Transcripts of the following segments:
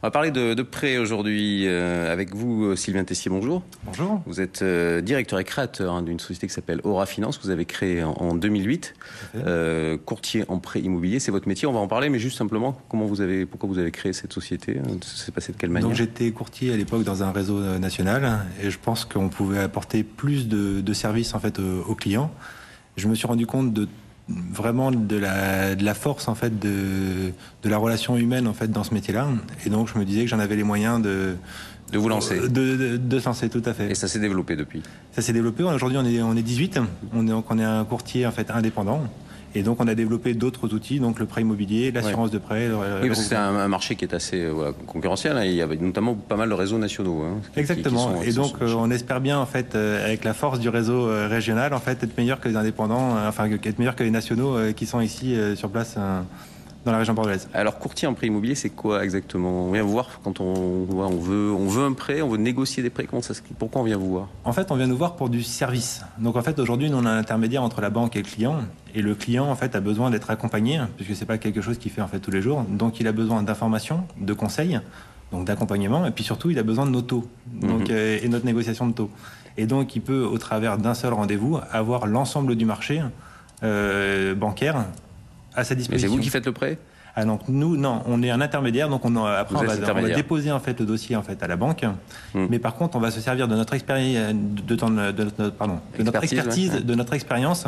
On va parler de prêt aujourd'hui avec vous, Sylvain Tessier, bonjour. Bonjour. Vous êtes directeur et créateur d'une société qui s'appelle Aura Finance, que vous avez créée en 2008. Courtier en prêt immobilier, c'est votre métier, on va en parler, mais juste simplement, pourquoi vous avez créé cette société? Ça s'est passé de quelle manière? Donc j'étais courtier à l'époque dans un réseau national et je pense qu'on pouvait apporter plus de services en fait aux clients. Je me suis rendu compte vraiment de la force en fait de la relation humaine en fait dans ce métier-là, et donc je me disais que j'en avais les moyens de vous lancer, de se lancer, tout à fait. Et ça s'est développé depuis? Ça s'est développé. Aujourd'hui on est 18, on est un courtier en fait indépendant. Et donc on a développé d'autres outils, donc le prêt immobilier, l'assurance de prêt. Oui, parce que c'est un marché qui est assez concurrentiel. Hein. Il y a notamment pas mal de réseaux nationaux. Hein, Exactement. Et donc on espère bien en fait, avec la force du réseau régional, en fait, être meilleur que les indépendants, être meilleur que les nationaux qui sont ici sur place. Dans la région bordelaise. Alors, courtier en prêt immobilier, c'est quoi exactement? On vient vous voir quand on veut un prêt, on veut négocier des prêts. Pourquoi on vient vous voir? En fait, on vient nous voir pour du service. Donc, en fait, aujourd'hui, nous, on a un intermédiaire entre la banque et le client. Et le client, en fait, a besoin d'être accompagné, puisque c'est pas quelque chose qu'il fait en fait tous les jours. Donc, il a besoin d'informations, de conseils, donc d'accompagnement, et puis surtout, il a besoin de nos taux, donc et notre négociation de taux. Et donc, il peut, au travers d'un seul rendez-vous, avoir l'ensemble du marché bancaire à sa disposition. Mais c'est vous qui faites le prêt? Ah, donc nous, non, on est un intermédiaire, donc après on va déposer en fait le dossier en fait à la banque. Mais par contre, on va se servir de notre expérience, de notre expérience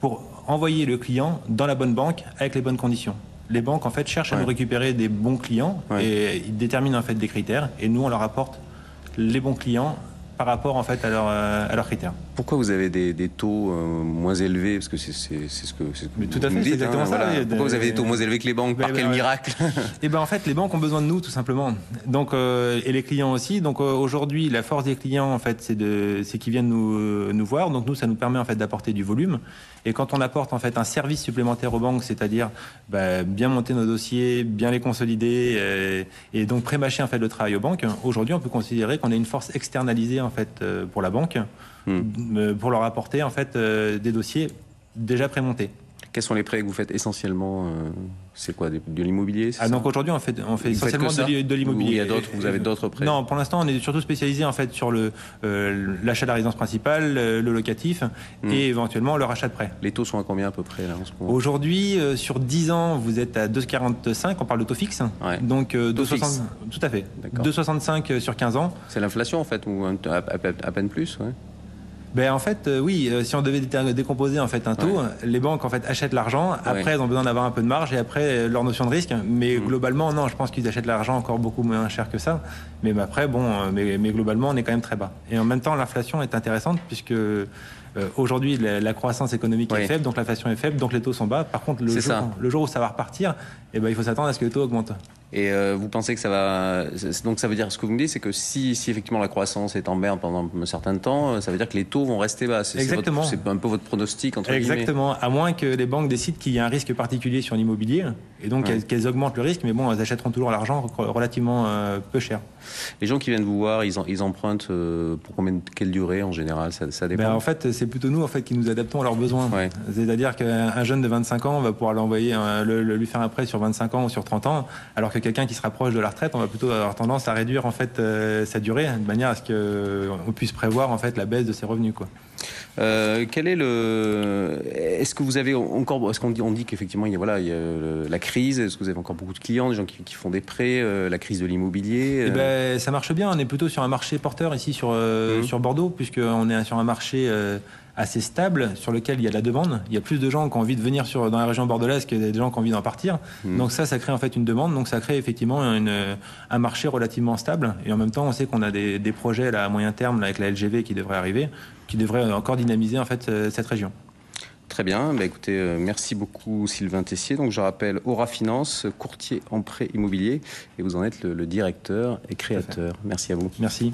pour envoyer le client dans la bonne banque avec les bonnes conditions. Les banques en fait cherchent à nous récupérer des bons clients et ils déterminent en fait des critères, et nous on leur apporte les bons clients par rapport en fait à leurs critères. Pourquoi vous avez des taux moins élevés? Parce que c'est ce que mais tout à fait, c'est exactement ça. Voilà. Pourquoi vous avez des taux moins élevés que les banques? Par quel miracle? Et ben en fait, les banques ont besoin de nous, tout simplement. Donc et les clients aussi. Donc aujourd'hui, la force des clients en fait, c'est qu'ils viennent nous voir. Donc nous, ça nous permet en fait d'apporter du volume. Et quand on apporte en fait un service supplémentaire aux banques, c'est-à-dire bien monter nos dossiers, bien les consolider et donc pré-mâcher en fait le travail aux banques. Aujourd'hui, on peut considérer qu'on a une force externalisée en fait pour la banque. Pour leur apporter en fait des dossiers déjà prémontés. Quels sont les prêts que vous faites essentiellement? C'est quoi, de l'immobilier? Donc aujourd'hui on fait essentiellement de l'immobilier. Vous avez d'autres prêts? Non, pour l'instant on est surtout spécialisé en fait sur l'achat de la résidence principale, le locatif et éventuellement le rachat de prêt. Les taux sont à combien à peu près là en ce moment? Aujourd'hui sur 10 ans vous êtes à 2,45, on parle de taux fixe. Donc 2,60, tout à fait. 2,65 sur 15 ans. C'est l'inflation en fait, ou à peine plus? En fait, oui, si on devait décomposer en fait un taux, les banques en fait achètent l'argent, après elles ont besoin d'avoir un peu de marge et après leur notion de risque, mais globalement non, je pense qu'ils achètent l'argent encore beaucoup moins cher que ça, mais après mais globalement on est quand même très bas. Et en même temps l'inflation est intéressante puisque aujourd'hui la croissance économique est faible, donc l'inflation est faible, donc les taux sont bas. Par contre le jour où ça va repartir, il faut s'attendre à ce que les taux augmentent. Et vous pensez que ça va... Donc ça veut dire, ce que vous me dites, c'est que si effectivement la croissance est en berne pendant un certain temps, ça veut dire que les taux vont rester bas. Exactement. C'est un peu votre pronostic, entre guillemets. Exactement, à moins que les banques décident qu'il y a un risque particulier sur l'immobilier, et donc qu'elles augmentent le risque, mais bon, elles achèteront toujours l'argent relativement peu cher. Les gens qui viennent vous voir, ils empruntent pour quelle durée en général? Ça dépend. En fait, c'est plutôt nous en fait qui nous adaptons à leurs besoins. C'est-à-dire qu'un jeune de 25 ans, on va pouvoir l'envoyer, lui faire un prêt sur 25 ans ou sur 30 ans, alors que quelqu'un qui se rapproche de la retraite, on va plutôt avoir tendance à réduire en fait sa durée de manière à ce qu'on puisse prévoir en fait la baisse de ses revenus, quoi. Est-ce que vous avez encore, est-ce qu'on dit qu'effectivement il y a la crise, est-ce que vous avez encore beaucoup de clients, des gens qui font des prêts, la crise de l'immobilier? Ça marche bien, on est plutôt sur un marché porteur ici sur Bordeaux, puisqu'on est sur un marché assez stable sur lequel il y a de la demande. Il y a plus de gens qui ont envie de venir dans la région bordelaise que des gens qui ont envie d'en partir. Donc ça crée en fait une demande, donc ça crée effectivement un marché relativement stable. Et en même temps, on sait qu'on a des projets là, à moyen terme là, avec la LGV qui devraient arriver, qui devraient encore dynamiser en fait cette région. Très bien, écoutez, merci beaucoup Sylvain Tessier. Donc je rappelle Aura Finance, courtier en prêt immobilier, et vous en êtes le directeur et créateur. Merci à vous. Merci.